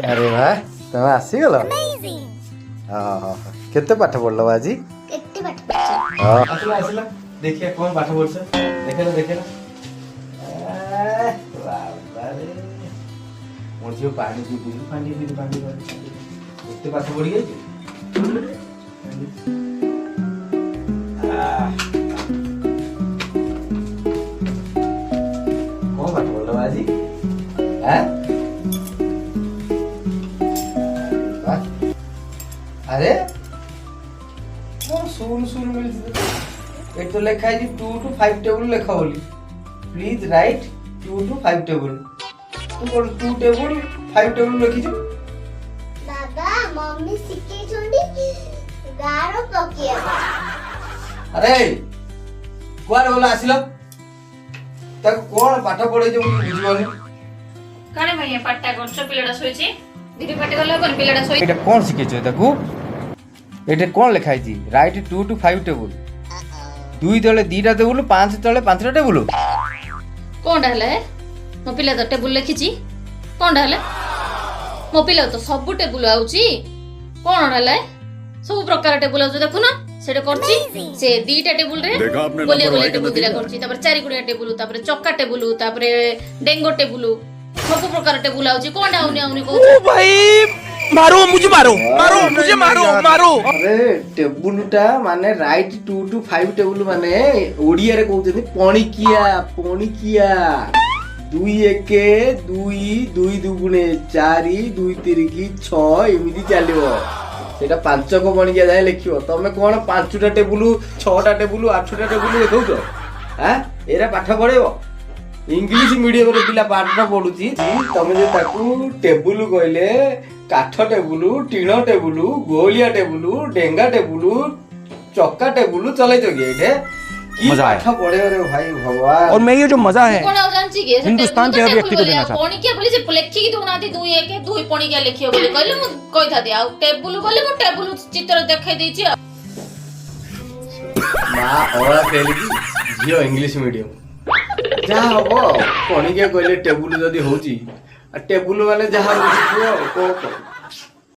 अरे वाह तुम आसीगल केते पाठ पढ़ल आज आसला आसला देखिए कौन पाठ पढ़छ देखेला मोर झियो पानी पी केते पाठ पढ़ी गई कौन पाठ पढ़ल आज हैं अरे सुन सुन मिल एक तो लिखा है 2 to 5 टेबल लिखा बोली प्लीज राइट 2 to 5 टेबल तू कोन 2 टेबल 5 टेबल लिखि छ दादा मम्मी सिखे छोड़ी गारो पकिया अरे कोन बोला आसिलो तक कोन पाठ पढै जे बुझिबोनी काने भैया पाठटा करछ पिलाडा सोइछि दीदी पाठ गला कोन पिलाडा सोइ एटा कोन सिखे छ ताकू एटा कोन लिखा है राइट 2 to 5 टेबल 2 तले 2टा टेबल 5 तले 5टा टेबल कोन डाले मो पिला तो टेबल लिखिछि कोन डाले मो पिला तो सब टेबल आउछि कोन डाले सब प्रकार टेबल आउछ देखु ना सेटा करछि से 2टा टेबल रे गोलिया गोलिया टेबल दिला करछि तापर 4 गुडिया टेबल तापर चक्का टेबल तापर डेंगो टेबल सब प्रकार टेबल आउछि कोन आउनी कहू ओ भाई मारो मुझे मारो अरे टेबुलटा माने राइट 2 to 5 टेबुल माने ओडिया रे कहउछथि पणिकिया 2 1 2 2 दुगुणे 4 2 3 की 6 एमिति चलिबो सेटा 5 को पणिकिया जाय लिखियो तमे कोन 5टा टेबुल 6टा टेबुल 8टा टेबुल देखौछो हैं एरा पाठ पढेबो इंग्लिश मीडियम रे पिला पाठ पढुची तमे जे ताकू टेबुल कहले काठ टेबुल टीण टेबुल गोलिया टेबुल डेंगा टेबुल चक्का टेबुल चले जोगे की पाठ पढ़े रे भाई भगवान और मैं ये जो मजा है कोन जानछि के हिंदुस्तान के हर व्यक्ति को देना चाहता हूं पणी के बोली जे लेखि की दोना दी 2 1 2 पणी के लिखियो बोली कहले मु कहि था दे आ टेबुल बोली मु टेबुल चित्र देखाई देछि मां ओरा फेल की जियो इंग्लिश मीडियम जा हो पणी के कहले टेबुल जदी होची टेबुल वाले जहां को